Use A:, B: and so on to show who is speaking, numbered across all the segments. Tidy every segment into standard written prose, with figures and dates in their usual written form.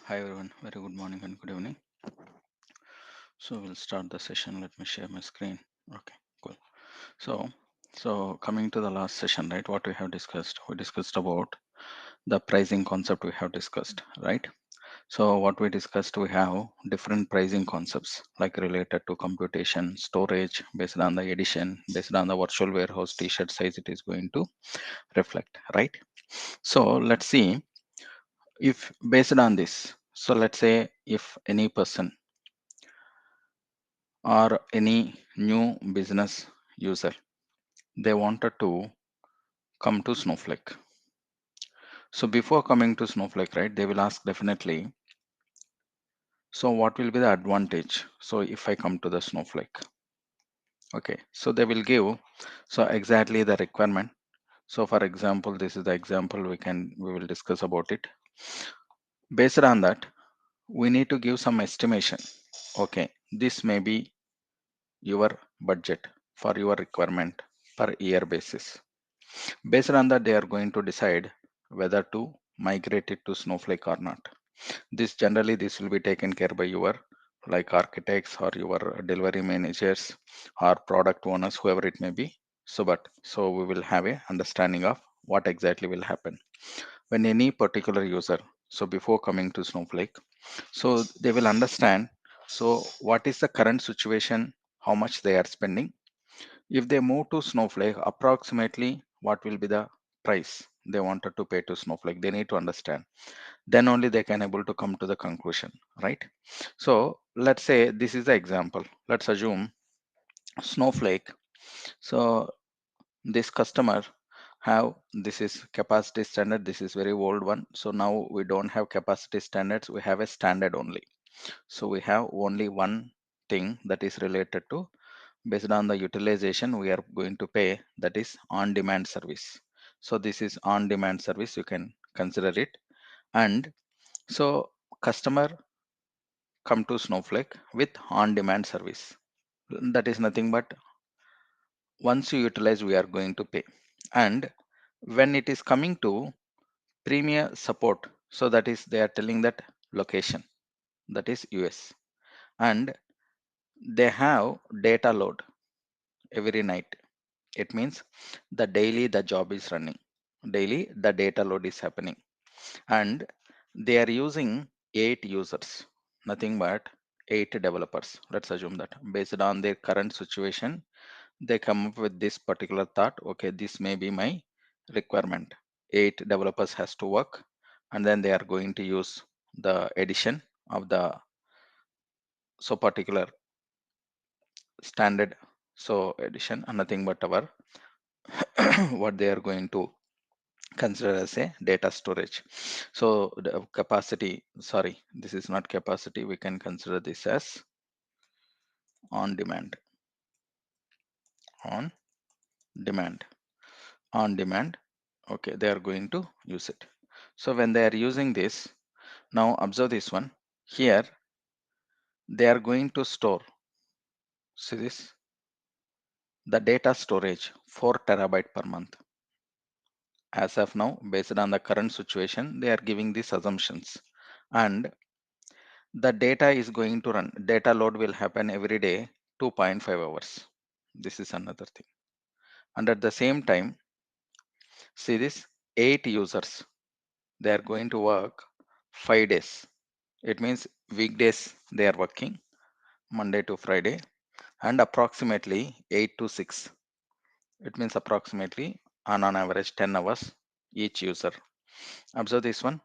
A: Hi everyone, very good morning and good evening. So we'll start the session. Let me share my screen. Okay, cool. So, so coming to the last session, right? What we have discussed, we discussed about the pricing concept we have discussed, right? So what we discussed, we have different pricing concepts like related to computation, storage, based on the edition, based on the virtual warehouse t-shirt size it is going to reflect, right? So let's see if based on this. So let's say if any person or any new business user they wanted to come to Snowflake. So before coming to Snowflake, right, they will ask definitely, so what will be the advantage? So if I come to the Snowflake, okay, so they will give so exactly the requirement. So for example, this is the example we will discuss about it. Based on that, we need to give some estimation. Okay, this may be your budget for your requirement per year basis. Based on that, they are going to decide whether to migrate it to Snowflake or not. This will be taken care by your like architects or your delivery managers or product owners, whoever it may be. So we will have a understanding of what exactly will happen when any particular user. So before coming to Snowflake, so they will understand. So what is the current situation? How much they are spending? If they move to Snowflake, approximately what will be the price they wanted to pay to Snowflake? They need to understand. Then only they can able to come to the conclusion, right? So let's say this is the example. Let's assume Snowflake. So this customer have this is capacity standard. This is very old one. So now we don't have capacity standards. We have a standard only. So we have only one thing that is related to based on the utilization we are going to pay, that is on demand service. So this is on demand service, you can consider it. And so customer come to Snowflake with on demand service, that is nothing but once you utilize we are going to pay. And when it is coming to premier support, so that is they are telling that location, that is US. And they have data load every night. It means the daily the job is running, daily the data load is happening, and they are using 8 users, nothing but 8 developers. Let's assume that based on their current situation they come up with this particular thought, okay, this may be my requirement. 8 developers has to work, and then they are going to use the edition of the so particular standard so edition and nothing but our what they are going to consider as a data storage. So the capacity, sorry, this is not capacity. We can consider this as on demand, on demand, on demand. Okay, they are going to use it. So when they are using this, now observe this one. Here, they are going to store, see this, the data storage 4 terabyte per month. As of now, based on the current situation, they are giving these assumptions. And the data is going to run, data load will happen every day 2.5 hours. This is another thing. And at the same time, see this 8 users, they are going to work 5 days. It means weekdays they are working Monday to Friday, and approximately 8 to 6. It means approximately on average 10 hours each user. Observe this one.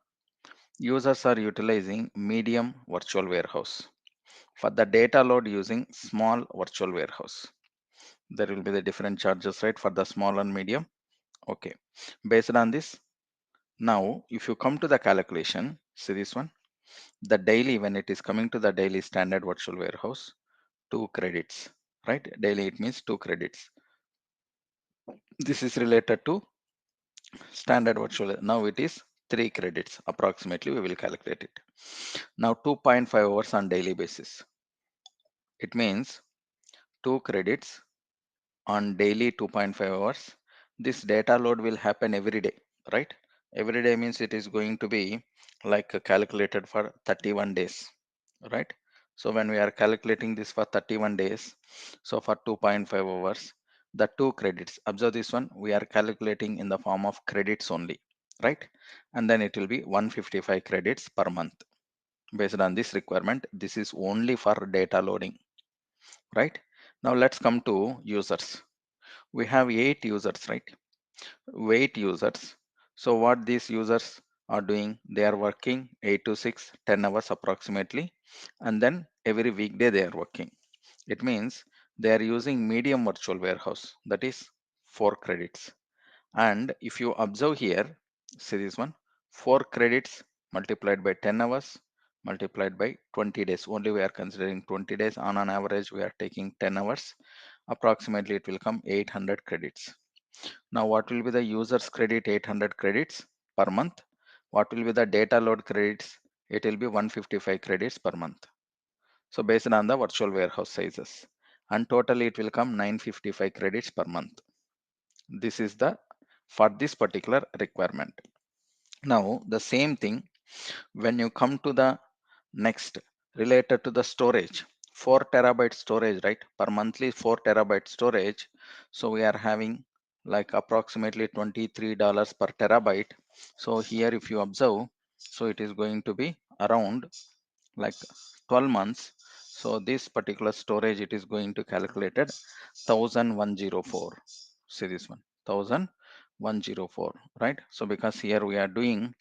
A: Users are utilizing medium virtual warehouse for the data load using small virtual warehouse. There will be the different charges, right, for the small and medium. Okay, based on this, now if you come to the calculation, see this one, the daily, when it is coming to the daily standard virtual warehouse, 2 credits, right? Daily it means 2 credits. This is related to standard virtual. Now it is 3 credits approximately. We will calculate it. Now 2.5 hours on daily basis. It means 2 credits on daily 2.5 hours. This data load will happen every day, right? Every day means it is going to be like calculated for 31 days, right? So when we are calculating this for 31 days, so for 2.5 hours, the two credits, observe this one, we are calculating in the form of credits only, right? And then it will be 155 credits per month. Based on this requirement, this is only for data loading, right? Now let's come to users. We have 8 users, right? 8 users. So what these users are doing, they are working 8 to 6, 10 hours approximately, and then every weekday they are working. It means they are using medium virtual warehouse, that is 4 credits. And if you observe here, see this one, 4 credits multiplied by 10 hours multiplied by 20 days. Only we are considering 20 days. On an average, we are taking 10 hours. Approximately, it will come 800 credits. Now, what will be the user's credit? 800 credits per month. What will be the data load credits? It will be 155 credits per month. So, based on the virtual warehouse sizes. And totally, it will come 955 credits per month. This is the for this particular requirement. Now, the same thing when you come to the next related to the storage, 4 terabyte storage, right? Per monthly 4 terabyte storage. So we are having like approximately $23 per terabyte. So here, if you observe, so it is going to be around like 12 months. So this particular storage, it is going to calculated 1104. See this one, 1104, right? So because here we are doing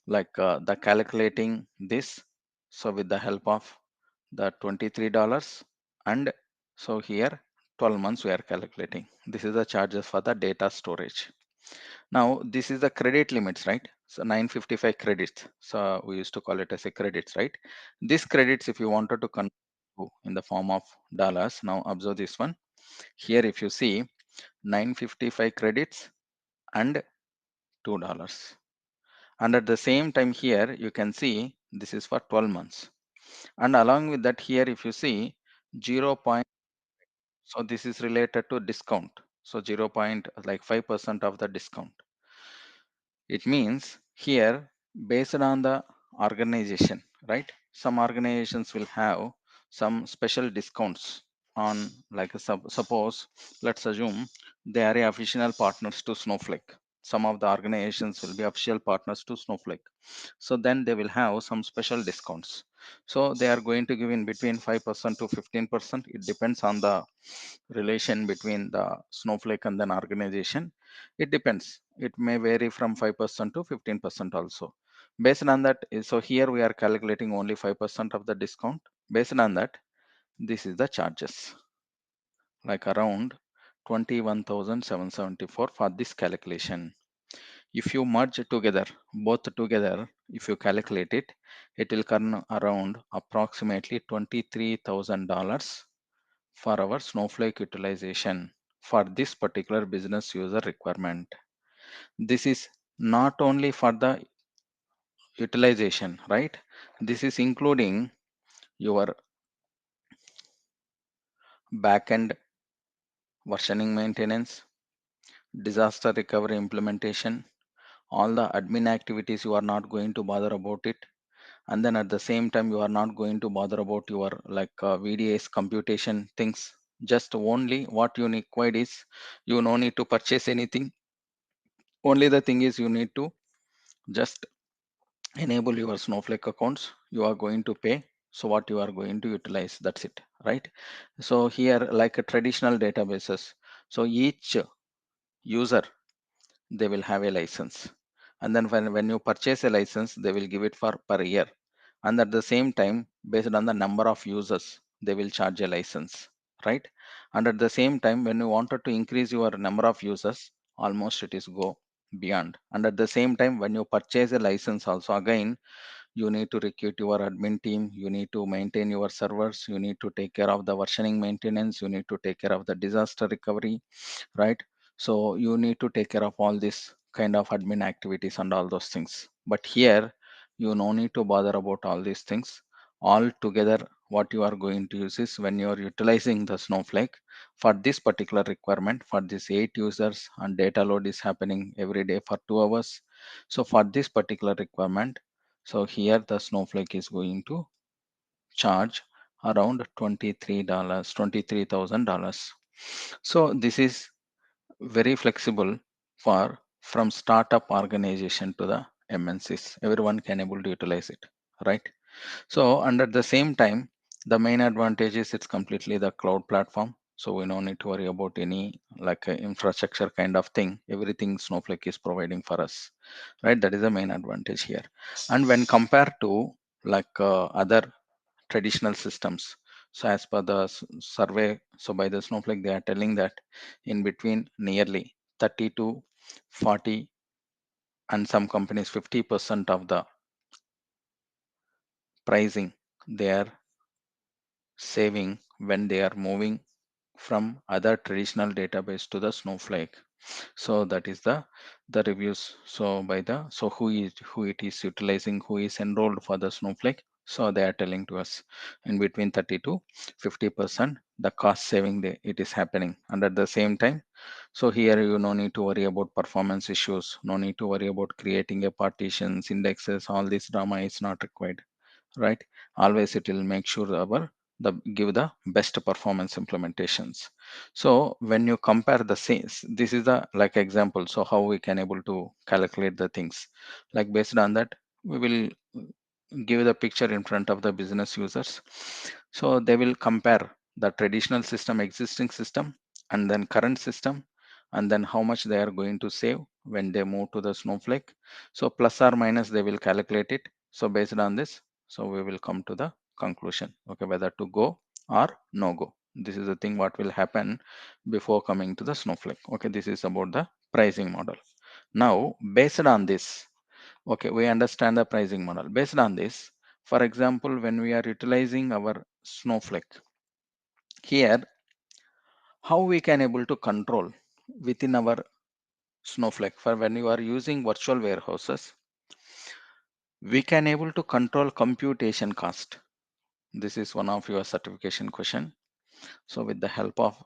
A: like the calculating this, so with the help of the $23, and so here 12 months we are calculating. This is the charges for the data storage. Now this is the credit limits, right? So 955 credits. So we used to call it as a credits, right? This credits, if you wanted to convert in the form of dollars, now observe this one. Here, if you see 955 credits and $2. And at the same time here, you can see this is for 12 months. And along with that here, if you see 0. So this is related to discount. So 0. Like 5% of the discount. It means here, based on the organization, right? Some organizations will have some special discounts on, like suppose, let's assume they are official partners to Snowflake. Some of the organizations will be official partners to Snowflake. So then they will have some special discounts. So they are going to give in between 5% to 15%. It depends on the relation between the Snowflake and an organization. It depends. It may vary from 5% to 15% also. Based on that, so here we are calculating only 5% of the discount. Based on that, this is the charges, like around 21,774 for this calculation. If you merge together, both together, if you calculate it, it will come around approximately $23,000 for our Snowflake utilization for this particular business user requirement. This is not only for the utilization, right? This is including your backend versioning maintenance, disaster recovery implementation, all the admin activities you are not going to bother about it. And then at the same time, you are not going to bother about your like VDS computation things. Just only what you required is you no need to purchase anything. Only the thing is you need to just enable your Snowflake accounts. You are going to pay. So what you are going to utilize, that's it, right? So here, like a traditional databases, so each user, they will have a license. And then when you purchase a license, they will give it for per year. And at the same time, based on the number of users, they will charge a license, right? And at the same time, when you wanted to increase your number of users, almost it is go beyond. And at the same time, when you purchase a license also, again, you need to recruit your admin team, you need to maintain your servers, you need to take care of the versioning maintenance, you need to take care of the disaster recovery, right? So you need to take care of all this kind of admin activities and all those things. But here, you no need to bother about all these things. All together, what you are going to use is when you are utilizing the Snowflake for this particular requirement for this 8 users and data load is happening every day for 2 hours. So for this particular requirement, so here the Snowflake is going to charge around $23, $23,000. So this is very flexible for from startup organization to the MNCs. Everyone can able to utilize it, right? So, and at the same time, the main advantage is it's completely the cloud platform. So we don't need to worry about any like infrastructure kind of thing. Everything Snowflake is providing for us, right? That is the main advantage here. And when compared to like other traditional systems, so as per the survey, so by the Snowflake, they are telling that in between nearly 30 to 40 and some companies 50% of the pricing they are saving when they are moving from other traditional database to the Snowflake. So that is the reviews. So by the so who it is utilizing, who is enrolled for the Snowflake. So they are telling to us in between 30 to 50% the cost saving it is happening. And at the same time, so here you no need to worry about performance issues, no need to worry about creating a partitions, indexes, all this drama is not required, right? Always it will make sure our the give the best performance implementations. So when you compare the same, this is the like example, so how we can able to calculate the things, like based on that we will give the picture in front of the business users. So they will compare the traditional system, existing system, and then current system, and then how much they are going to save when they move to the Snowflake. So plus or minus they will calculate it. So based on this, so we will come to the conclusion, okay, whether to go or no go. This is the thing what will happen before coming to the Snowflake. Okay, this is about the pricing model. Now based on this, okay, we understand the pricing model. Based on this, for example, when we are utilizing our Snowflake, here how we can able to control within our Snowflake, for when you are using virtual warehouses, we can able to control computation cost. This is one of your certification question. So with the help of,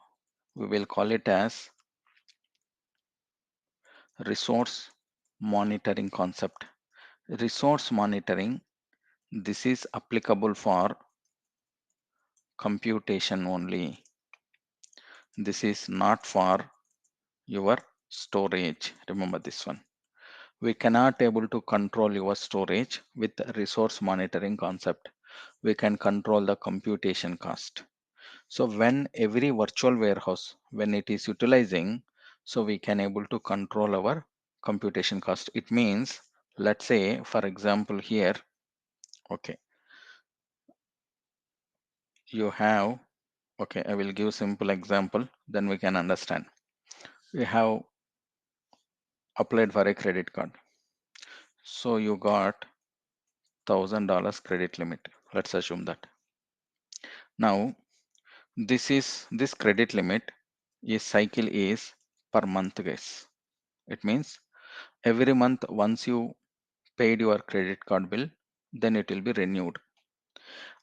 A: we will call it as resource monitoring concept. Resource monitoring, this is applicable for computation only. This is not for your storage. Remember this one. We cannot able to control your storage with resource monitoring concept. We can control the computation cost. So when every virtual warehouse, when it is utilizing, so we can able to control our computation cost. It means, let's say, for example, here, okay, you have, okay, I will give simple example, then we can understand. We have applied for a credit card. So you got $1,000 credit limit. Let's assume that. Now, this credit limit is cycle is per month, guys. It means every month once you paid your credit card bill, then it will be renewed.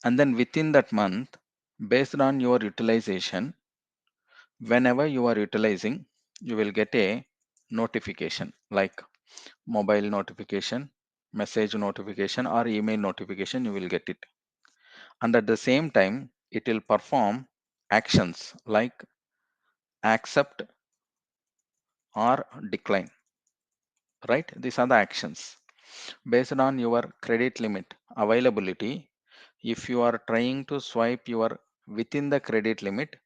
A: And then within that month, based on your utilization, whenever you are utilizing, you will get a notification like mobile notification, message notification, or email notification. You will get it. And at the same time, it will perform actions like accept or decline, right? These are the actions based on your credit limit availability. If you are trying to swipe your within the credit limit,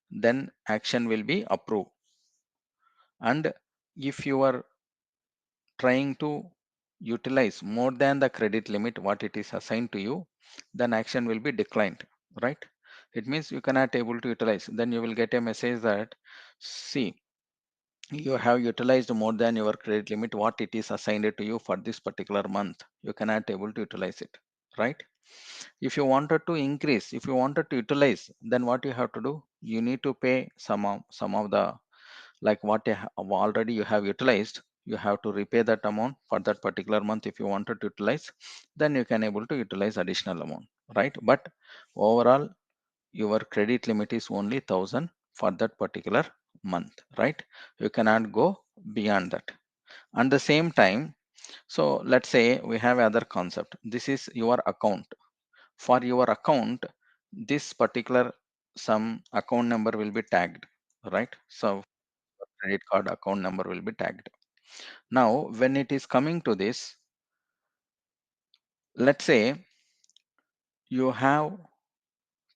A: then action will be approved. And if you are trying to utilize more than the credit limit what it is assigned to you, then action will be declined, right? It means you cannot able to utilize. Then you will get a message that, see, you have utilized more than your credit limit what it is assigned to you for this particular month. You cannot able to utilize it, right? If you wanted to increase, if you wanted to utilize, then what you have to do, you need to pay some of the, like what already you have utilized, you have to repay that amount for that particular month. If you wanted to utilize, then you can able to utilize additional amount. right? But overall, your credit limit is only 1000 for that particular month, right? You cannot go beyond that. And the same time, so let's say we have other concept. This is your account. For your account, this particular some account number will be tagged, right? So credit card account number will be tagged. Now, when it is coming to this, let's say you have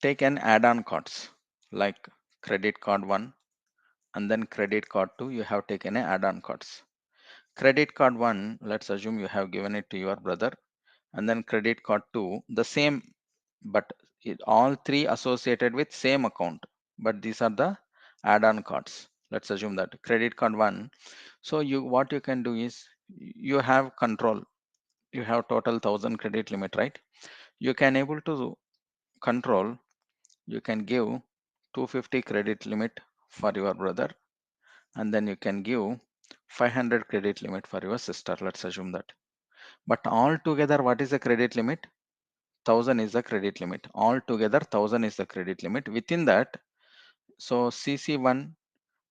A: taken add-on cards like credit card 1 and then credit card 2, you have taken a add-on cards. Credit card 1, let's assume you have given it to your brother, and then credit card 2, the same, but all three associated with same account, but these are the add-on cards. Let's assume that credit card 1. So you, what you can do is you have control. You have total 1000 credit limit, right? You can able to control. You can give 250 credit limit for your brother, and then you can give 500 credit limit for your sister. Let's assume that. But all together, what is the credit limit? 1000 is the credit limit. All together, 1000 is the credit limit. Within that, so CC1,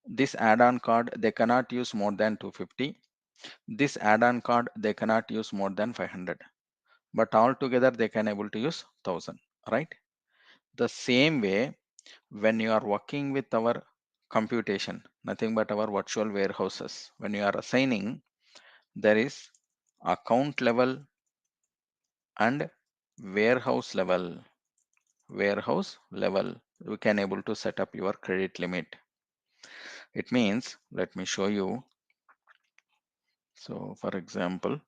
A: this add-on card, they cannot use more than 250. This add-on card, they cannot use more than 500. But all together, they can able to use 1000, right? The same way, when you are working with our computation, nothing but our virtual warehouses, when you are assigning, there is account level and warehouse level. Warehouse level, we can able to set up your credit limit. It means, let me show you. So for example,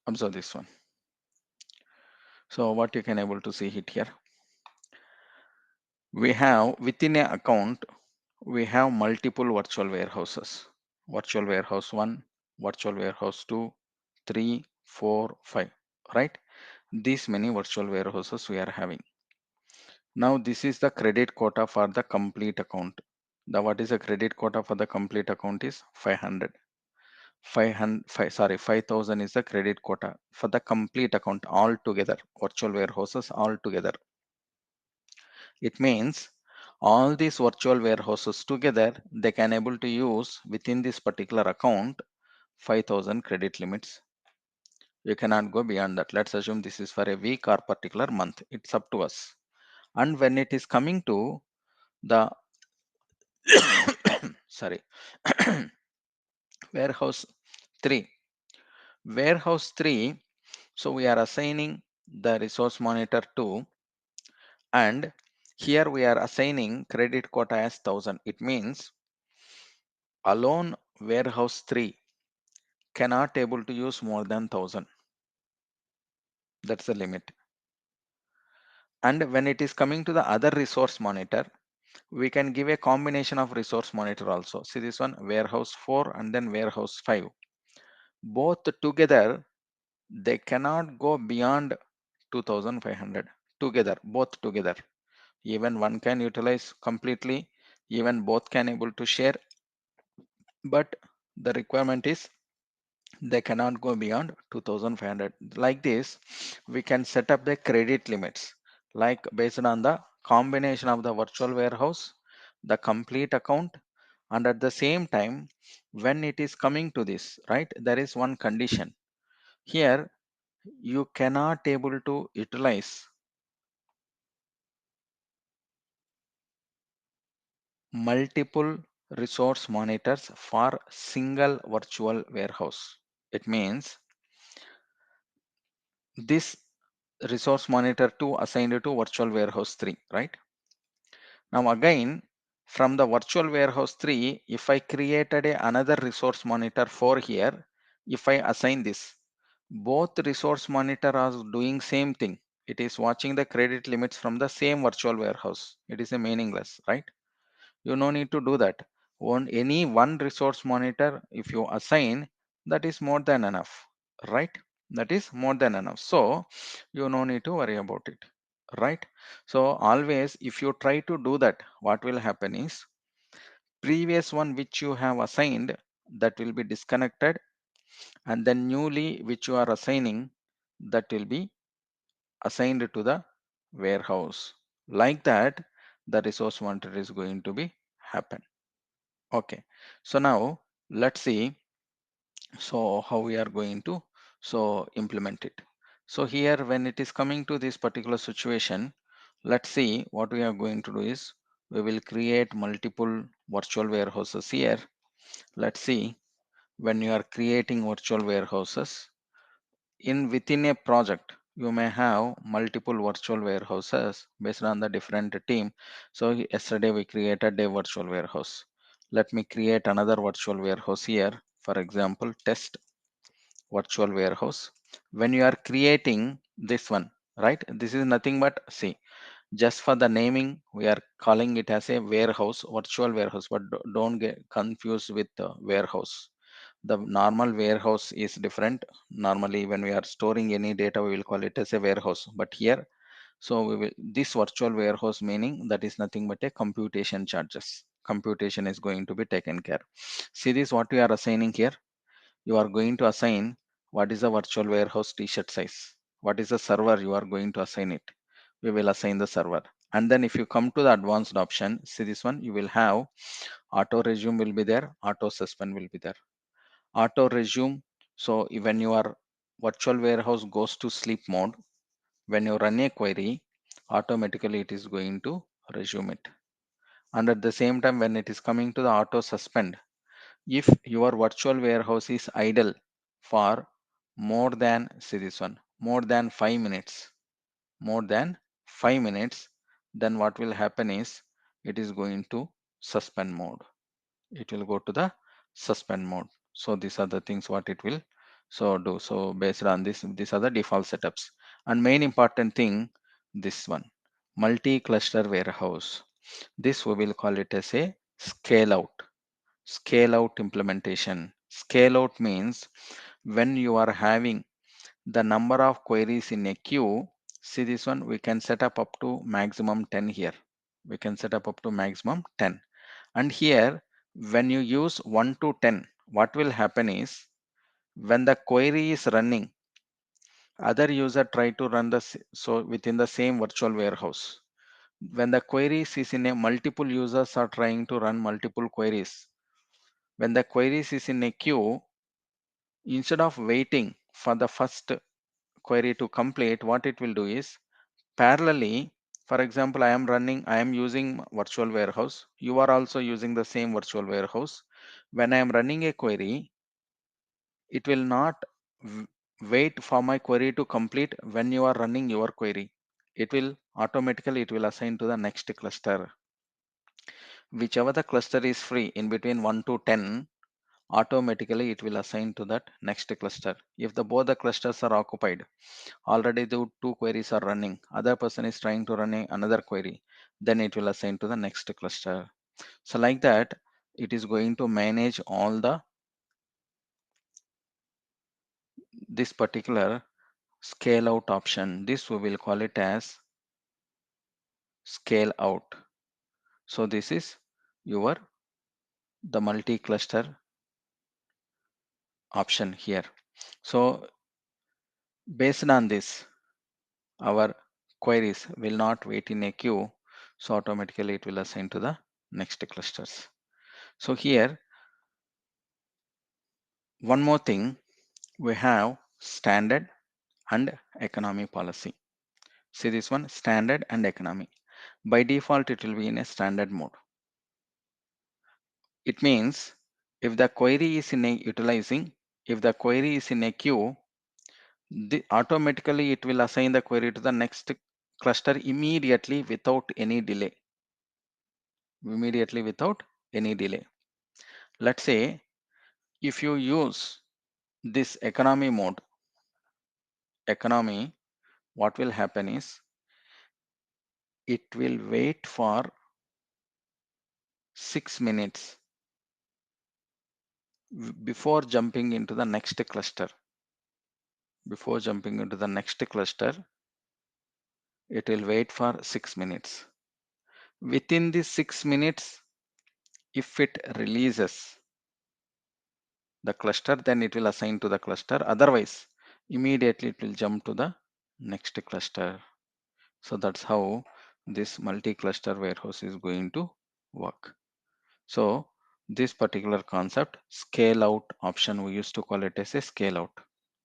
A: observe this one. So what you can able to see it here, we have within a account, we have multiple virtual warehouses. Virtual warehouse 1, virtual warehouse 2, 3, 4, 5, right? These many virtual warehouses we are having. Now this is the credit quota for the complete account. The what is the credit quota for the complete account is 500. 5000 is the credit quota for the complete account all together, virtual warehouses all together. It means all these virtual warehouses together, they can able to use within this particular account 5000 credit limits. You cannot go beyond that. Let's assume this is for a week or particular month. It's up to us. And when it is coming to the sorry warehouse 3, warehouse 3, so we are assigning the resource monitor to, and here we are assigning credit quota as 1000. It means alone warehouse 3 cannot able to use more than 1000. That's the limit. And when it is coming to the other resource monitor, we can give a combination of resource monitor also. See this one, warehouse 4 and then warehouse 5. Both together, they cannot go beyond 2500 together, both together. Even one can utilize completely, even both can able to share, but the requirement is they cannot go beyond 2500. Like this, we can set up the credit limits, like based on the combination of the virtual warehouse, the complete account, and at the same time, when it is coming to this, right, there is one condition here. You cannot able to utilize multiple resource monitors for single virtual warehouse. It means this resource monitor 2 assigned to virtual warehouse 3, right? Now again, from the virtual warehouse 3, if I created another resource monitor 4 here, if I assign this, both resource monitor are doing same thing. It is watching the credit limits from the same virtual warehouse. It is a meaningless, right? You no need to do that. Any one resource monitor, if you assign, that is more than enough, right? That is more than enough. So you no need to worry about it, right? So always, if you try to do that, what will happen is previous one which you have assigned, that will be disconnected, and then newly which you are assigning, that will be assigned to the warehouse. Like that, the resource wanted is going to be happen. Okay, so now let's see so how we are going to implement it. So here when it is coming to this particular situation, let's see what we are going to do is we will create multiple virtual warehouses here. Let's see, when you are creating virtual warehouses in within a project, you may have multiple virtual warehouses based on the different team. So yesterday we created a virtual warehouse. Let me create another virtual warehouse here. For example, test virtual warehouse. When you are creating this one, right, this is nothing but, see, just for the naming we are calling it as a warehouse, virtual warehouse, but don't get confused with the warehouse. The normal warehouse is different. Normally when we are storing any data, we will call it as a warehouse, but here, so we will, this virtual warehouse meaning that is nothing but a computation charges. Computation is going to be taken care. See this, what we are assigning here, you are going to assign what is the virtual warehouse t-shirt size, what is the server you are going to assign it. We will assign the server. And then if you come to the advanced option, see this one, you will have auto resume will be there, auto suspend will be there. Auto resume, so when your virtual warehouse goes to sleep mode, when you run a query, automatically it is going to resume it. And at the same time, when it is coming to the auto suspend, if your virtual warehouse is idle for more than, see this one, more than 5 minutes, more than 5 minutes, then what will happen is it is going to suspend mode. It will go to the suspend mode. So these are the things what it will do. So based on this, these are the default setups. And main important thing, this one, multi-cluster warehouse. This we will call it as a scale out. Scale out implementation. Scale out means when you are having the number of queries in a queue, see this one, we can set up to maximum 10 here. We can set up to maximum 10. And here, when you use 1 to 10, what will happen is when the query is running, other user try to run the so within the same virtual warehouse. When the queries is in a multiple users are trying to run multiple queries, when the queries is in a queue, instead of waiting for the first query to complete, what it will do is parallelly, for example, I am using virtual warehouse. You are also using the same virtual warehouse. When I am running a query, it will not w- wait for my query to complete when you are running your query. It will automatically, it will assign to the next cluster. Whichever the cluster is free in between 1 to 10, automatically it will assign to that next cluster. If the both the clusters are occupied, already the two queries are running, other person is trying to run another query, then it will assign to the next cluster. So like that, it is going to manage all the this particular scale out option. This we will call it as scale out. So this is your the multi-cluster option here. So based on this, our queries will not wait in a queue, so automatically it will assign to the next clusters. So here one more thing, we have standard and economy policy. See this one, standard and economy. By default it will be in a standard mode. It means if the query is in a utilizing, if the query is in a queue, automatically it will assign the query to the next cluster immediately without any delay. Immediately without any delay. Let's say if you use this economy mode, economy, what will happen is it will wait for 6 minutes before jumping into the next cluster. Before jumping into the next cluster, it will wait for 6 minutes. Within these 6 minutes, If it releases the cluster, then it will assign to the cluster. Otherwise, immediately it will jump to the next cluster. So that's how this multi-cluster warehouse is going to work. So this particular concept, scale out option, we used to call it as a scale out.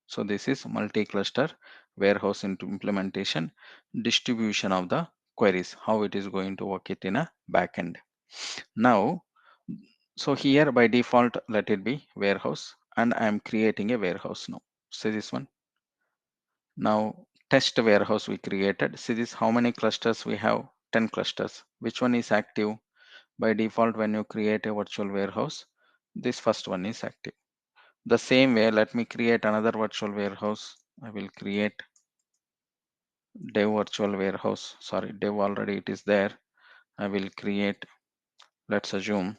A: So this is multi-cluster warehouse into implementation, distribution of the queries, how it is going to work it in a backend. Now, so here by default, let it be warehouse, and I am creating a warehouse now. See this one. Now test warehouse we created. See this, how many clusters we have? 10 clusters. Which one is active? By default, when you create a virtual warehouse, this first one is active. The same way, let me create another virtual warehouse. I will create dev virtual warehouse. Sorry, dev already it is there. I will create, let's assume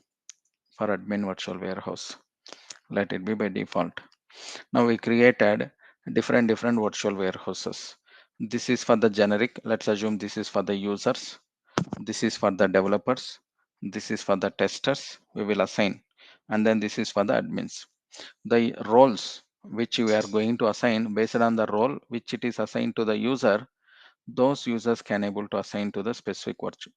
A: for admin virtual warehouse. Let it be by default. Now we created different virtual warehouses. This is for the generic. Let's assume this is for the users. This is for the developers. This is for the testers. We will assign. And then this is for the admins. The roles which you are going to assign based on the role which it is assigned to the user, those users can able to assign to the specific virtual.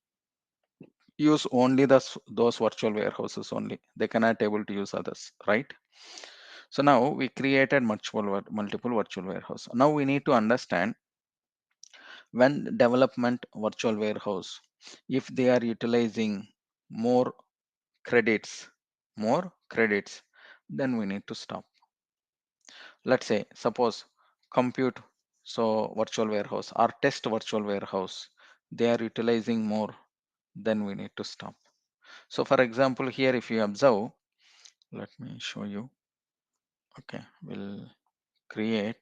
A: Use only those virtual warehouses only. They cannot able to use others, right? So now we created multiple virtual warehouse. Now we need to understand when development virtual warehouse, if they are utilizing more credits, more credits, then we need to stop. Let's say, suppose compute, so virtual warehouse or test virtual warehouse, they are utilizing more, then we need to stop. So for example, here if you observe, let me show you. Okay, we'll create,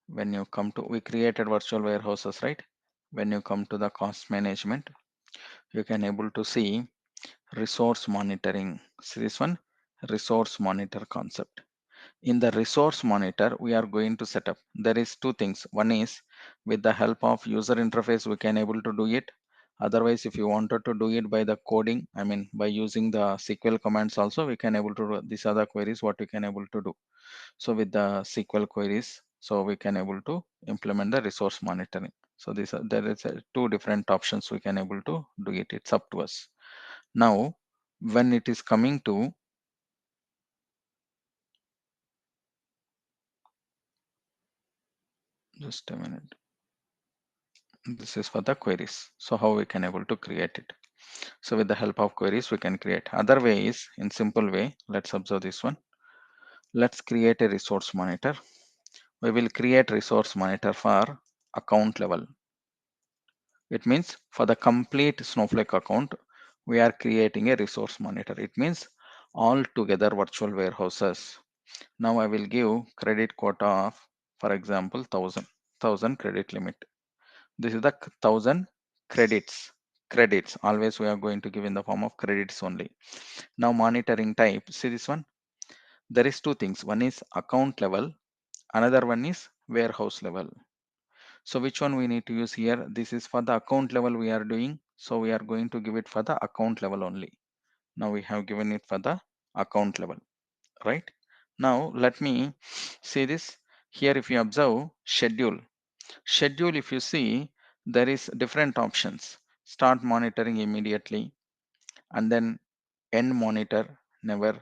A: when you come to, we created virtual warehouses, right? When you come to the cost management, you can able to see resource monitoring. See this one, resource monitor concept. In the resource monitor, we are going to set up, there is two things. One is with the help of user interface we can able to do it. Otherwise, if you wanted to do it by the coding, I mean by using the SQL commands also, we can able to do these other queries what we can able to do. So with the SQL queries, so we can able to implement the resource monitoring. So these are, there is two different options we can able to do it. It's up to us. Now, when it is coming to, just a minute, this is for the queries. So how we can able to create it? So with the help of queries, we can create. Other way is in simple way. Let's observe this one. Let's create a resource monitor. We will create resource monitor for account level. It means for the complete Snowflake account, we are creating a resource monitor. It means all together virtual warehouses. Now I will give credit quota of, for example, 1000 credit limit. This is the 1000 credits. Credits always we are going to give in the form of credits only. Now monitoring type. See this one. There is two things. One is account level. Another one is warehouse level. So which one we need to use here? This is for the account level we are doing. So we are going to give it for the account level only. Now we have given it for the account level, right? Now let me see this here. If you observe schedule, if you see, there is different options. Start monitoring immediately, and then end monitor never,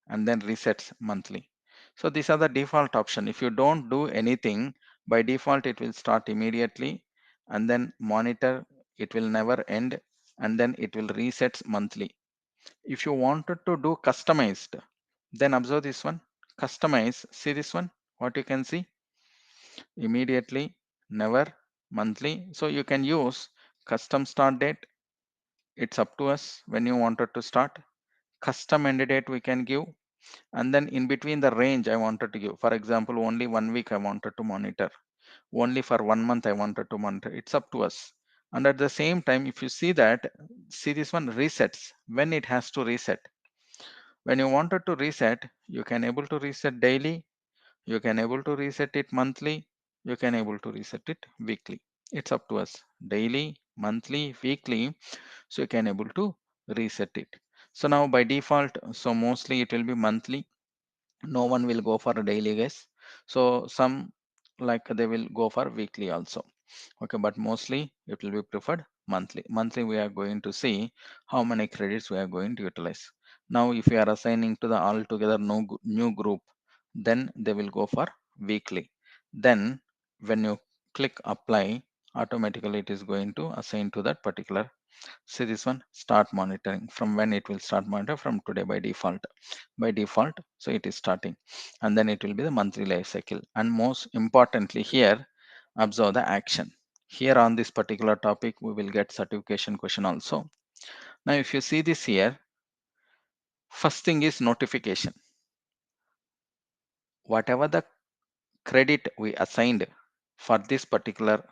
A: and then resets monthly. So these are the default option. If you don't do anything, by default it will start immediately, and then monitor, it will never end, and then it will reset monthly. If you wanted to do customized, then observe this one, customize. See this one, what you can see, immediately, never, monthly. So you can use custom start date. It's up to us when you wanted to start. Custom end date we can give, and then in between the range I wanted to give. For example, only 1 week I wanted to monitor, only for 1 month I wanted to monitor. It's up to us. And at the same time, if you see that, see this one, resets, when it has to reset. When you wanted to reset, you can able to reset daily, you can able to reset it monthly, you can able to reset it weekly. It's up to us, daily, monthly, weekly. So you can able to reset it. So now by default, so mostly it will be monthly. No one will go for a daily, guys. So some like they will go for weekly also. Okay, but mostly it will be preferred monthly. Monthly we are going to see how many credits we are going to utilize. Now if we are assigning to the altogether no new group, then they will go for weekly. Then when you click apply, automatically it is going to assign to that particular. See this one, start monitoring. From when it will start monitor? From today by default. By default, so it is starting, and then it will be the monthly life cycle. And most importantly here, observe the action. Here on this particular topic, we will get certification question also. Now, if you see this here, first thing is notification. Whatever the credit we assigned for this particular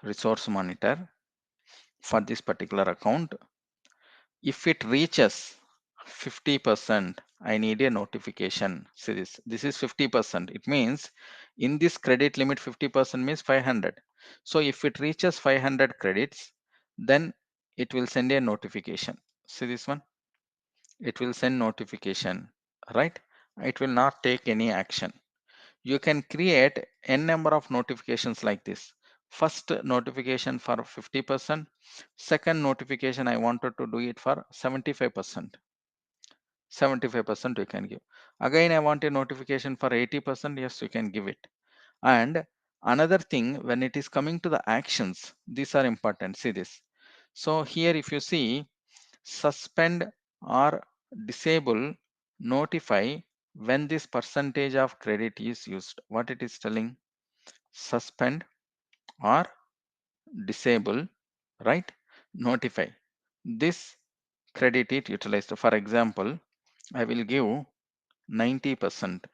A: resource monitor, for this particular account, if it reaches 50%, I need a notification. See this. This is 50%. It means in this credit limit, 50% means 500. So if it reaches 500 credits, then it will send a notification. See this one. It will send notification, right? It will not take any action. You can create n number of notifications like this. First notification for 50%, second notification I wanted to do it for 75%. 75% you can give. Again I want a notification for 80%. Yes, you can give it. And another thing, when it is coming to the actions, these are important. See this. So here if you see, suspend or disable notify when this percentage of credit is used. What it is telling? Suspend or disable, right? Notify this credit it utilized. For example, I will give 90%.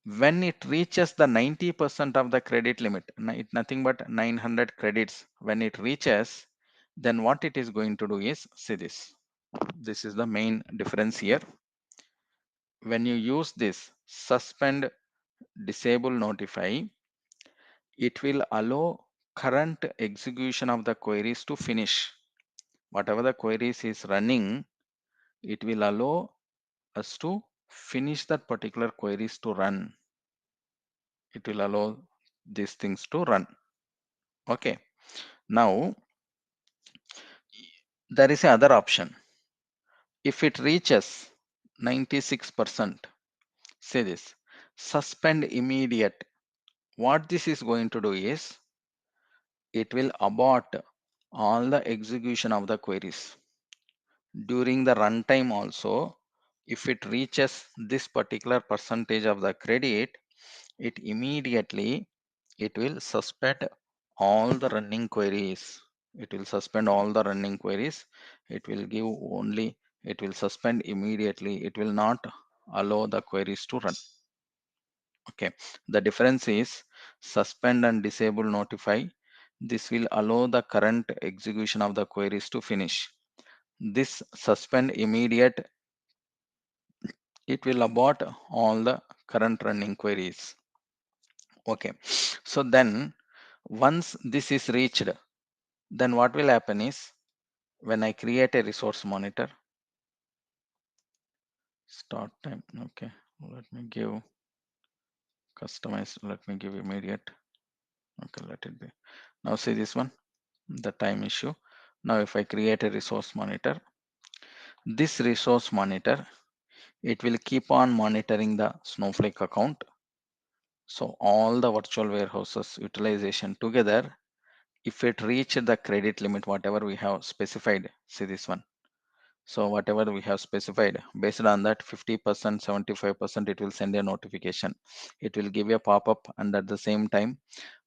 A: When it reaches the 90% of the credit limit, it nothing but 900 credits. When it reaches, then what it is going to do is, see this. This is the main difference here. When you use this suspend, disable, notify, it will allow current execution of the queries to finish. Whatever the queries is running, it will allow us to finish that particular queries to run. It will allow these things to run. Okay. Now there is another option. If it reaches 96%, say this, suspend immediate. What this is going to do is, it will abort all the execution of the queries. During the runtime also, if it reaches this particular percentage of the credit, it immediately, it will suspend all the running queries. It will suspend all the running queries. It will give only, it will suspend immediately. It will not allow the queries to run. Okay, the difference is suspend and disable notify. This will allow the current execution of the queries to finish. This suspend immediate, it will abort all the current running queries. Okay, so then once this is reached, then what will happen is, when I create a resource monitor, start time, okay, let me give customize, let me give immediate, okay, let it be. Now see this one, the time issue. Now if I create a resource monitor, this resource monitor, it will keep on monitoring the Snowflake account. So all the virtual warehouses utilization together, if it reach the credit limit, whatever we have specified, see this one. So whatever we have specified, based on that 50%, 75%, it will send a notification. It will give a pop-up, and at the same time,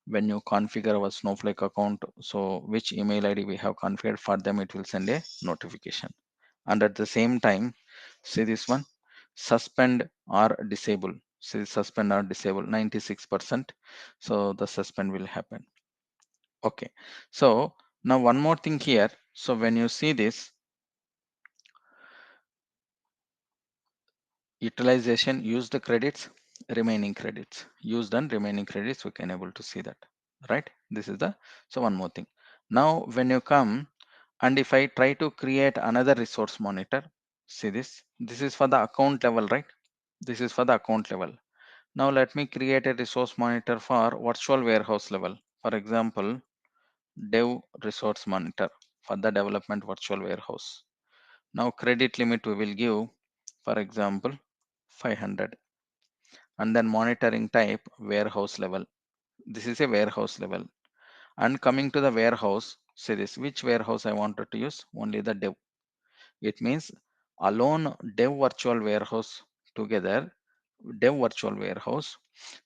A: when you configure our Snowflake account, so which email ID we have configured for them, it will send a notification. And at the same time, see this one, suspend or disable. See, suspend or disable 96%. So the suspend will happen. Okay. So now one more thing here. So when you see this, utilization, use the credits, remaining credits, used and remaining credits, we can able to see that, right? This is the, so one more thing. Now when you come, And if I try to create another resource monitor, see this is for the account level, right? This is for the account level. Now let me create a resource monitor for virtual warehouse level. For example, dev resource monitor for the development virtual warehouse. Now credit limit we will give, for example, 500. And then monitoring type warehouse level. This is a warehouse level. And coming to the warehouse, say this, which warehouse I wanted to use? Only the dev. It means alone dev virtual warehouse together, dev virtual warehouse,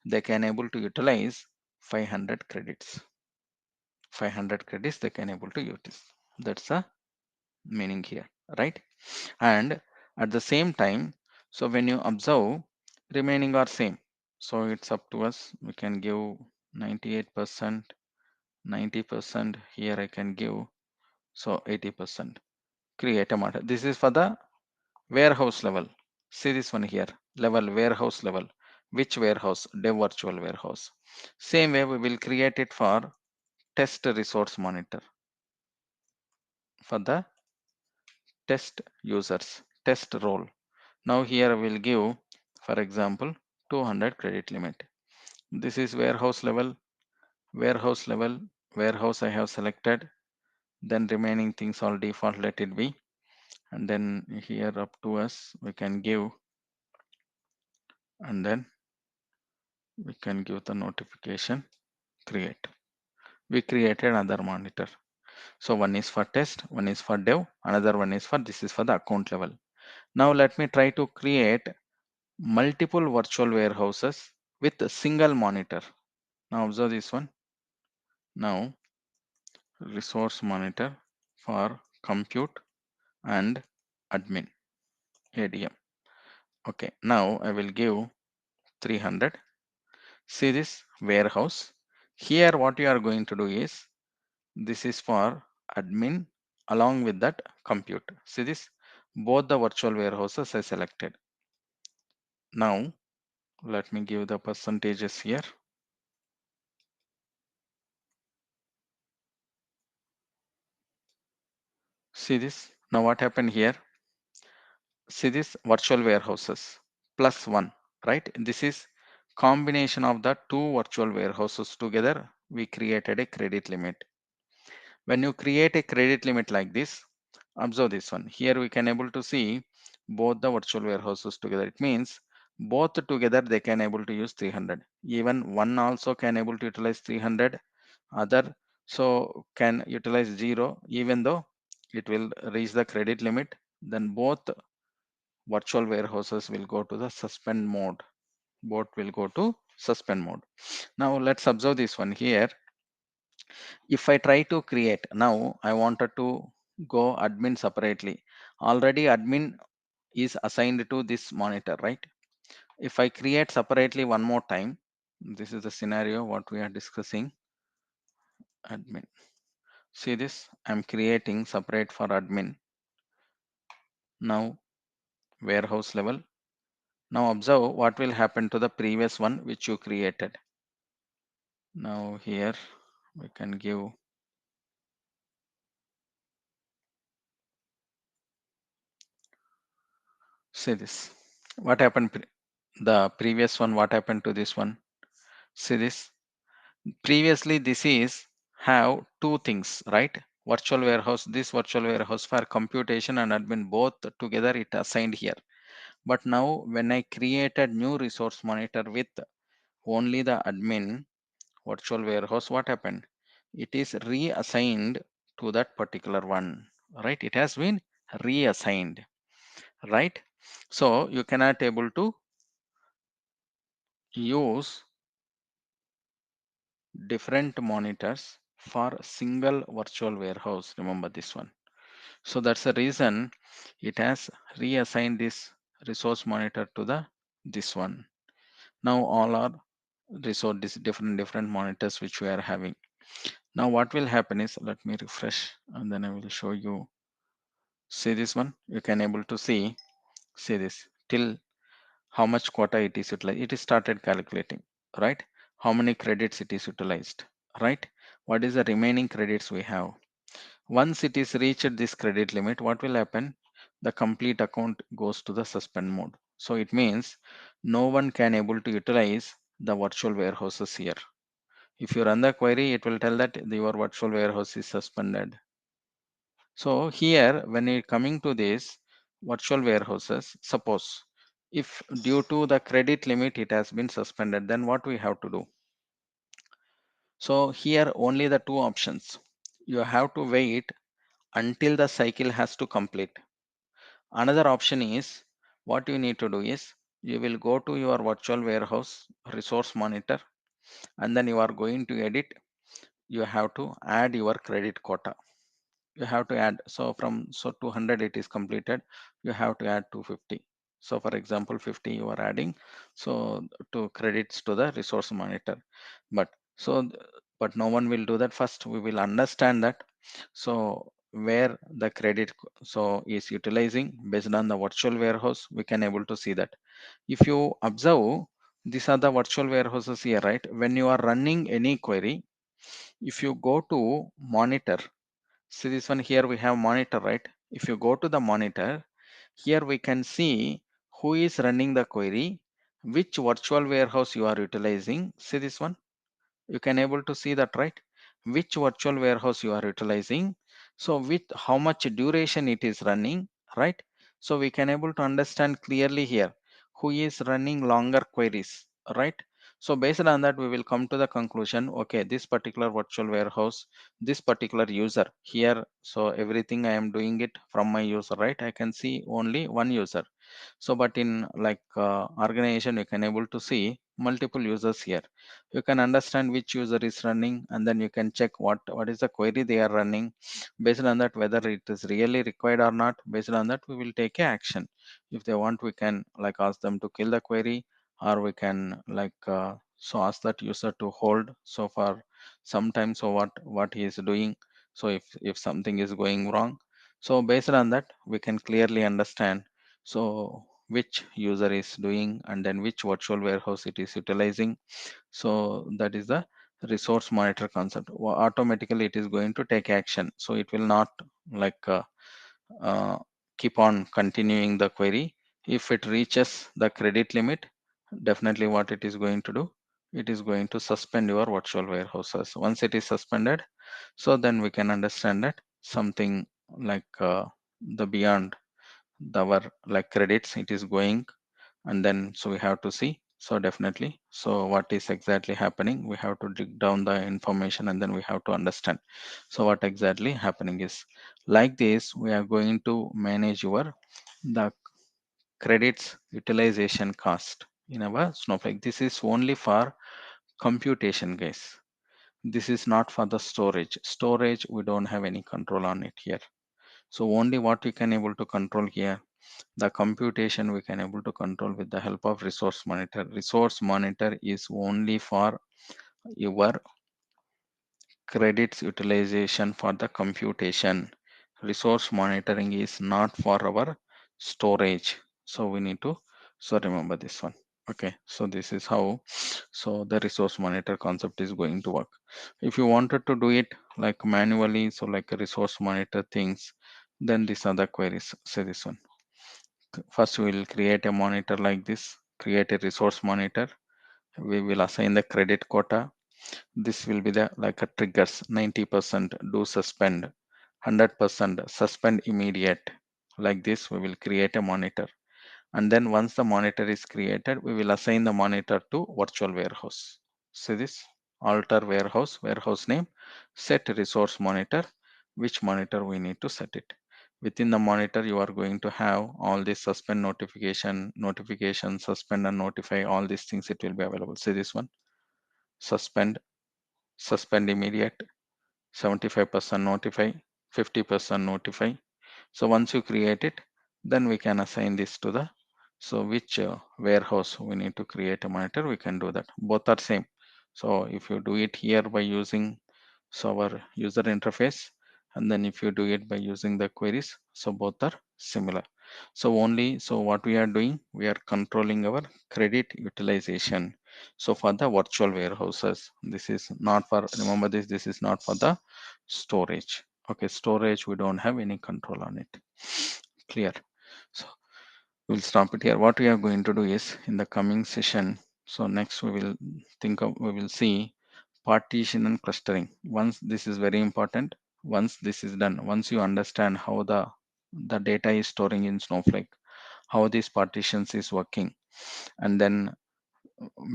A: they can able to utilize 500 credits. 500 credits they can able to use. That's the meaning here, right? And at the same time, so when you observe, remaining are same. So it's up to us. We can give 98%, 90%. Here I can give so 80%. Create a model. This is for the warehouse level. See this one here, level warehouse level. Which warehouse? Dev virtual warehouse. Same way we will create it for test resource monitor for the test users, test role. Now here I will give, for example, 200 credit limit. This is warehouse level, warehouse level, warehouse I have selected. Then remaining things all default, let it be. And then here up to us, we can give, and then we can give the notification create. We created another monitor. So one is for test, one is for dev, another one is for, this is for the account level. Now let me try to create multiple virtual warehouses with a single monitor. Now observe this one. Now resource monitor for compute and admin ADM. Okay, now I will give 300. See this warehouse. Here what you are going to do is, this is for admin along with that compute. See this, both the virtual warehouses I selected. Now let me give the percentages here. See this, now what happened here? See this virtual warehouses plus one, right? This is combination of the two virtual warehouses together. We created a credit limit. When you create a credit limit like this, observe this one. Here we can able to see both the virtual warehouses together. It means both together they can able to use 300. Even one also can able to utilize 300. Other so can utilize 0, even though it will reach the credit limit. Then both virtual warehouses will go to the suspend mode. Both will go to suspend mode. Now let's observe this one here. If I try to create, now I wanted to go admin separately. Already admin is assigned to this monitor, right? If I create separately one more time, this is the scenario what we are discussing. Admin. See this, I'm creating separate for admin. Now warehouse level. Now observe what will happen to the previous one which you created. Now here we can give, see this. What happened? The previous one, what happened to this one? See this. Previously, this is have two things, right? Virtual warehouse, this virtual warehouse for computation and admin both together it assigned here. But now when I created new resource monitor with only the admin virtual warehouse, what happened? It is reassigned to that particular one, right? It has been reassigned, right? So you cannot able to use different monitors for single virtual warehouse. Remember this one. So that's the reason it has reassigned this resource monitor to the this one. Now all are resource this different monitors which we are having. Now what will happen is, let me refresh and then I will show you. See this one, you can able to see this till how much quota it is utilized. It is started calculating, right? How many credits it is utilized, right? What is the remaining credits we have? Once it is reached this credit limit, what will happen? The complete account goes to the suspend mode. So it means no one can able to utilize the virtual warehouses here. If you run the query, it will tell that your virtual warehouse is suspended. So here, when you coming to this virtual warehouses, suppose if due to the credit limit it has been suspended, then what we have to do? So here only the two options. You have to wait until the cycle has to complete. Another option is what you need to do is you will go to your virtual warehouse resource monitor and then you are going to edit. You have to add your credit quota. You have to add, so from 200 it is completed, you have to add 250. So for example 50 you are adding, so to credits to the resource monitor. But so but no one will do that. First we will understand that, so where the so is utilizing based on the virtual warehouse, we can able to see that. If you observe, these are the virtual warehouses here, right? When you are running any query, if you go to monitor, see this one here, we have monitor, right? If you go to the monitor, here we can see who is running the query, which virtual warehouse you are utilizing. See this one, you can able to see that, right? Which virtual warehouse you are utilizing, so with how much duration it is running, right? So we can able to understand clearly here who is running longer queries, right? So based on that we will come to the conclusion, okay, this particular virtual warehouse, this particular user here, so everything I am doing it from my user, right? I can see only one user. So but in like organization you can able to see multiple users here. You can understand which user is running and then you can check what is the query they are running. Based on that, whether it is really required or not, based on that we will take a action. If they want, we can like ask them to kill the query, or we can like so ask that user to hold so for some time, so what he is doing, so if something is going wrong, so based on that we can clearly understand, so which user is doing and then which virtual warehouse it is utilizing. So that is the resource monitor concept. Automatically it is going to take action, so it will not like uh, keep on continuing the query. If it reaches the credit limit, definitely what it is going to do, it is going to suspend your virtual warehouses. Once it is suspended, so then we can understand that something like the beyond our like credits it is going, and then so we have to see. So definitely, so what is exactly happening, we have to dig down the information and then we have to understand, so what exactly happening is. Like this we are going to manage your the credits utilization cost in our Snowflake. This is only for computation, guys. This is not for the storage. We don't have any control on it here. So only what we can able to control here, the computation we can able to control with the help of resource monitor. Resource monitor is only for your credits utilization for the computation. Resource monitoring is not for our storage. So we need to so remember this one. Okay, so this is how so the resource monitor concept is going to work. If you wanted to do it like manually, so like a resource monitor things, then these are the queries. Say this one. First, we will create a monitor like this, create a resource monitor. We will assign the credit quota. This will be the like a triggers 90% do suspend, 100% suspend immediate. Like this, we will create a monitor. And then once the monitor is created, we will assign the monitor to virtual warehouse. See this, alter warehouse name, set resource monitor, which monitor we need to set it. Within the monitor, you are going to have all this suspend notification, suspend and notify, all these things it will be available. See this one, suspend, suspend immediate, 75% notify, 50% notify. So once you create it, then we can assign this to the, so which warehouse we need to create a monitor, we can do that. Both are same. So if you do it here by using so our user interface, and then if you do it by using the queries, so both are similar. So only, so what we are doing, we are controlling our credit utilization. So for the virtual warehouses, this is not for, remember this is not for the storage. Okay, storage, we don't have any control on it. Clear. So we'll stop it here. What we are going to do is in the coming session. So next we will see partition and clustering. Once this is very important. Once this is done, once you understand how the data is storing in Snowflake, how these partitions is working, and then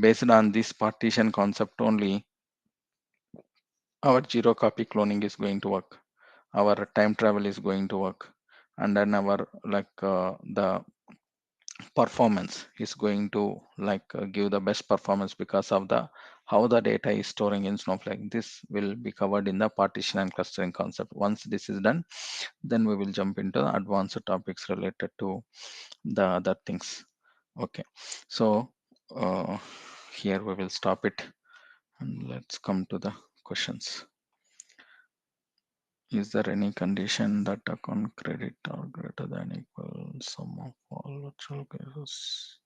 A: based on this partition concept only, our zero copy cloning is going to work, our time travel is going to work, and then our the performance is going to give the best performance because of the how the data is storing in Snowflake. This will be covered in the partition and clustering concept. Once this is done, then we will jump into the advanced topics related to the other things. Okay, so here we will stop it and let's come to the questions. Is there any condition that account credit or greater than equal sum of all virtual cases?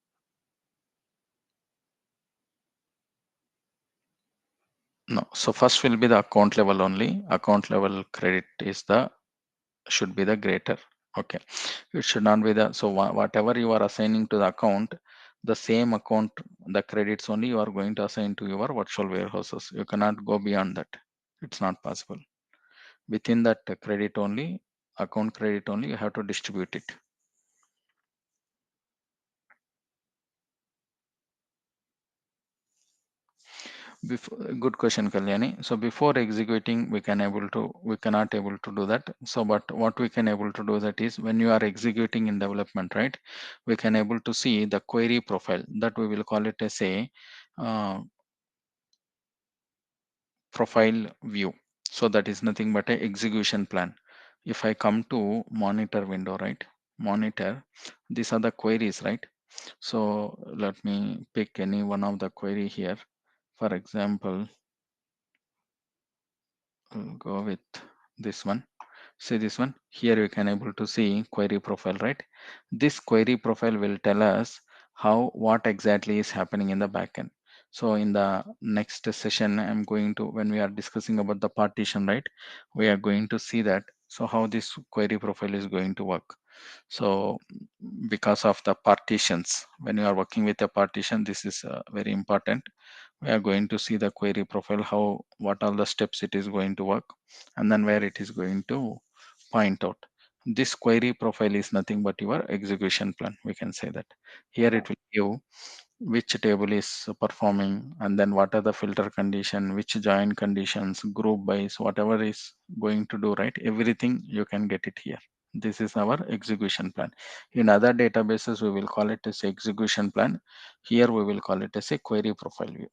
A: No. So first will be the account level only. Account level credit is the should be the greater. Okay. It should not be the so whatever you are assigning to the account, the same account, the credits only you are going to assign to your virtual warehouses. You cannot go beyond that. It's not possible. Within that credit only, account credit only, you have to distribute it. Good question, Kalyani. So before executing, we cannot able to do that. So, but what we can able to do that is when you are executing in development, right? We can able to see the query profile that we will call it as a uh, profile view. So that is nothing but a execution plan. If I come to monitor window, right? Monitor, these are the queries, right? So let me pick any one of the query here. For example, I'll go with this one. See this one here, you can able to see query profile, right? This query profile will tell us how what exactly is happening in the backend. So in the next session, I'm going to, when we are discussing about the partition, right, we are going to see that so how this query profile is going to work. So because of the partitions, when you are working with a partition, this is very important. We are going to see the query profile, how what all the steps it is going to work, and then where it is going to point out. This query profile is nothing but your execution plan, we can say that. Here it will give which table is performing, and then what are the filter condition, which join conditions, group bys, whatever is going to do, right? Everything you can get it here. This is our execution plan. In other databases we will call it as execution plan. Here we will call it as a query profile view.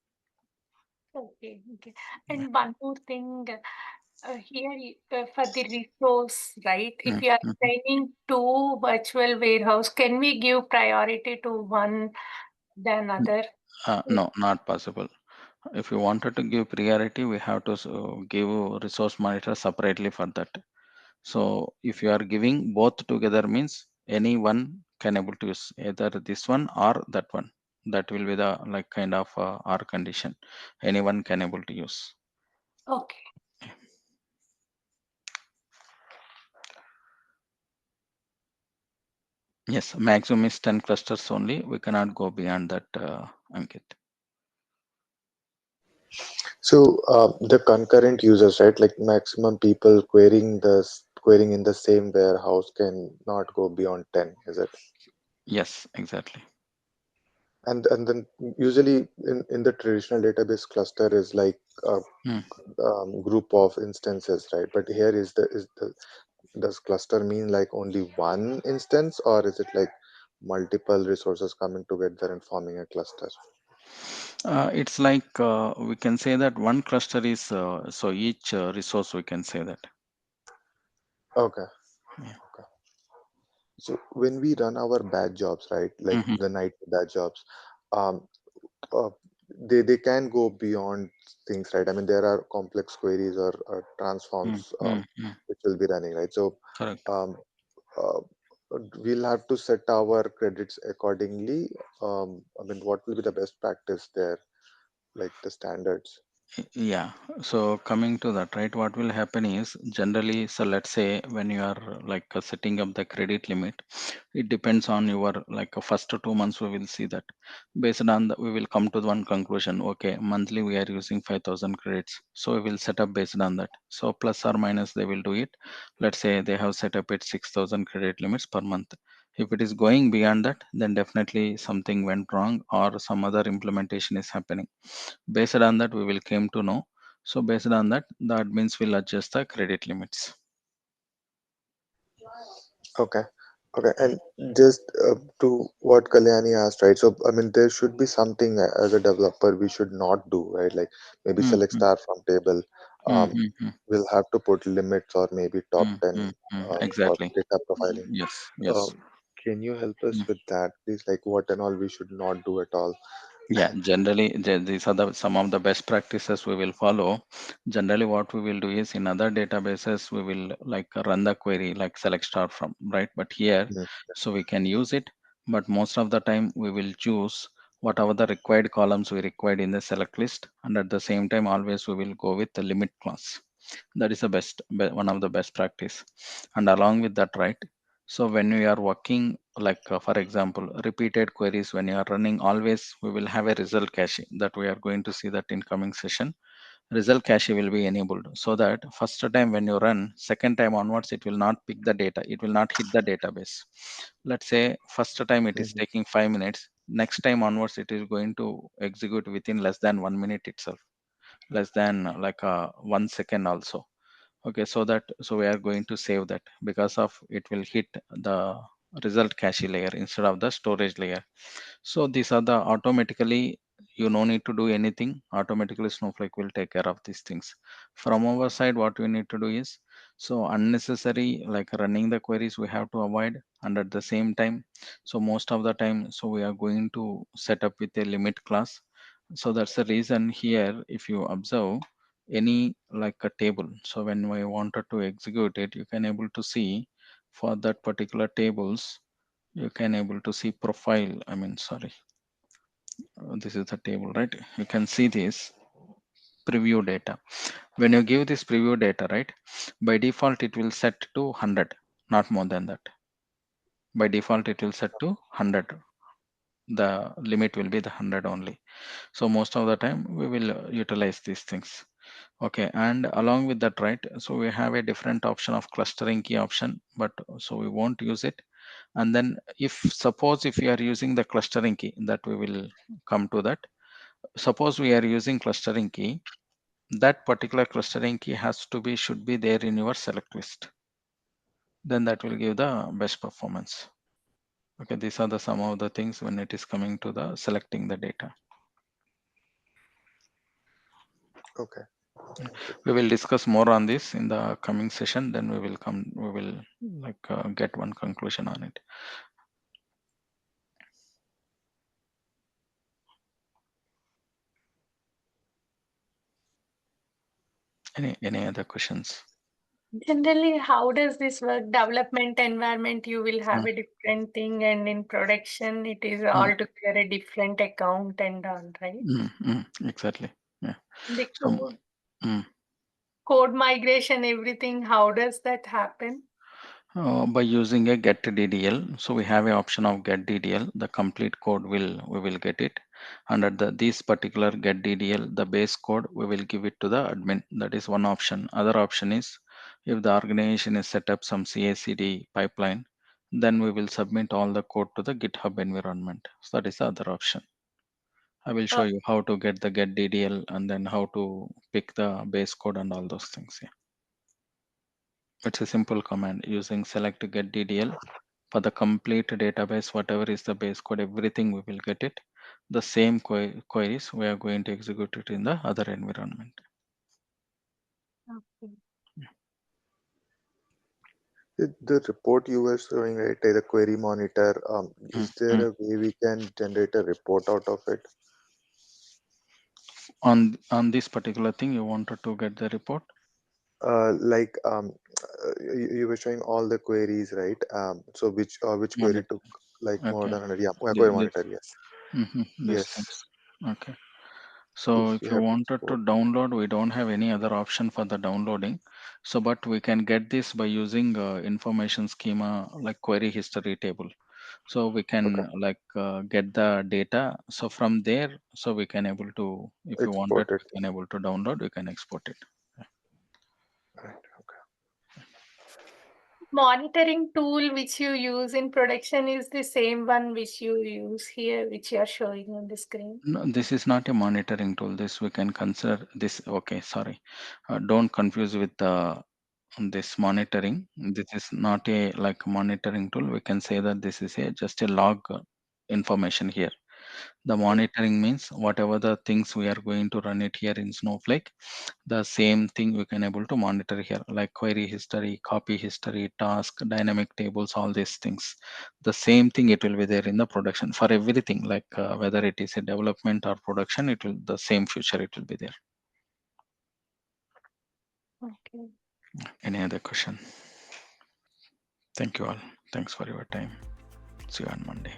B: Okay, okay. And one more thing, here for the resource, right? If
A: Mm,
B: you are
A: mhm.
B: training two virtual warehouse, can we give priority to one than other?
A: No, not possible. If you wanted to give priority, we have to give resource monitor separately for that. So if you are giving both together means anyone can able to use either this one or that one. That will be the like kind of R condition. Anyone can able to use.
B: Okay.
A: Yes, maximum is 10 clusters only. We cannot go beyond that, Ankit.
C: So the concurrent users, right? Like maximum people querying in the same warehouse can not go beyond 10, is it?
A: Yes, exactly.
C: And then usually in the traditional database cluster is like a
A: Hmm.
C: group of instances, right? But here does cluster mean like only one instance, or is it like multiple resources coming together and forming a cluster?
A: It's like we can say that one cluster is so each resource we can say that.
C: Okay.
A: Yeah.
C: Okay. So when we run our batch jobs, right, like
A: Mhm.
C: the night batch jobs, um, uh, they can go beyond things, right? I mean, there are complex queries or
A: Mm,
C: transforms
A: mm, mm.
C: which will be running, right? So
A: Correct.
C: um, uh, we'll have to set our credits accordingly. I mean, what will be the best practice there, like the standards?
A: Yeah, so coming to that, right, what will happen is generally, so let's say when you are setting up the credit limit, it depends on your first 2 months. We will see that based on the, we will come to the one conclusion. Okay, monthly we are using 5,000 credits, so we will set up based on that. So plus or minus they will do it. Let's say they have set up it 6,000 credit limits per month. If it is going beyond that, then definitely something went wrong or some other implementation is happening. Based on that, we will came to know. So based on that, the admins will adjust the credit limits.
C: Okay. Okay. And just to what Kalyani asked, right? So, I mean, there should be something as a developer we should not do, right? Like maybe select
A: Mm-hmm.
C: star from table. Um,
A: Mm-hmm.
C: we'll have to put limits or maybe top 10 for
A: Exactly.
C: data profiling.
A: Yes.
C: Um,
A: Yes.
C: can you help us
A: Mm.
C: with that, please? Like what and all we should not do at all?
A: Yeah, generally these are the some of the best practices we will follow. Generally, what we will do is in other databases we will run the query like select star from, right? But here,
C: Mhm.
A: so we can use it, but most of the time we will choose whatever the required columns we required in the select list, and at the same time always we will go with the limit class. That is the one of the best practice. And along with that, right, so when we are working for example repeated queries, when you are running, always we will have a result cache that we are going to see that in coming session. Result cache will be enabled so that first time when you run, second time onwards it will not pick the data, it will not hit the database. Let's say first time it is
C: Mhm.
A: taking 5 minutes, next time onwards it is going to execute within less than 1 minute itself, less than 1 second also. Okay, so that, so we are going to save that because of it will hit the result cache layer instead of the storage layer. So these are the automatically, you no need to do anything, automatically Snowflake will take care of these things. From our side, what we need to do is, so unnecessary running the queries we have to avoid. And at the same time, so most of the time, so we are going to set up with a limit class. So that's the reason here, if you observe any a table, so when we wanted to execute it, you can able to see for that particular tables, you can able to see profile, I mean sorry, this is the table, right? You can see this preview data. When you give this preview data, right, by default it will set to 100, not more than that. By default it will set to 100, the limit will be the 100 only. So most of the time we will utilize these things. Okay, and along with that, right, so we have a different option of clustering key option, but so we won't use it. And then if suppose if you are using the clustering key, that we will come to that. Suppose we are using clustering key, that particular clustering key has to be, should be there in your select list, then that will give the best performance. Okay, these are the some of the things when it is coming to the selecting the data.
C: Okay. Okay.
A: We will discuss more on this in the coming session, then we will come, we will get one conclusion on it. Any other questions?
B: Generally, how does this work? Development environment, you will have
A: Mm,
B: a different thing, and in production, it is
A: mm,
B: altogether a different account and all, right?
A: exactly. Yeah.
B: The
A: So mm,
B: code migration, everything, how does that happen?
A: by using a get DDL, so we have an option of get DDL. The complete code will, we will get it. Under the this particular get DDL, the base code we will give it to the admin. That is one option. Other option is if the organization is set up some CI/CD pipeline, then we will submit all the code to the GitHub environment. So that is the other option. I will show
B: Oh,
A: you how to get the get DDL and then how to pick the base code and all those things. Yeah. It's a simple command using select get DDL for the complete database, whatever is the base code, everything we will get it. The same queries we are going to execute it in the other environment.
B: okay.
C: The report you were showing, right, like the query monitor,
A: Mm,
C: is there
A: mm.
C: a way we can generate a report out of it?
A: On this particular thing, you wanted to get the report.
C: Like you were showing all the queries, right? So which query
A: Monitor.
C: took like more
A: Okay.
C: than 100? Yeah, query
A: This,
C: monitor. Yes,
A: these
C: yes.
A: things. Okay. So
C: If
A: if
C: we
A: you
C: have to
A: wanted to
C: export.
A: download, we don't have any other option for the downloading. So, but we can get this by using information schema like query history table. So we
C: Okay,
A: can get the data. So from there, so we can able to, if you wanted,
C: export it.
A: we can able to download, we can export it.
C: Right. Okay.
B: Monitoring tool which you use in production is the same one which you use here, which you are showing on the screen.
A: No, this is not a monitoring tool. This we can consider this. Okay, sorry. Don't confuse with this monitoring. This is not a like monitoring tool. We can say that this is a just a log information here. The monitoring means whatever the things we are going to run it here in Snowflake, the same thing we can able to monitor here, like query history, copy history, task, dynamic tables, all these things. The same thing it will be there in the production for everything, like whether it is a development or production, it will the same feature it will be there.
B: Okay.
A: Any other question? Thank you all. Thanks for your time. See you on Monday.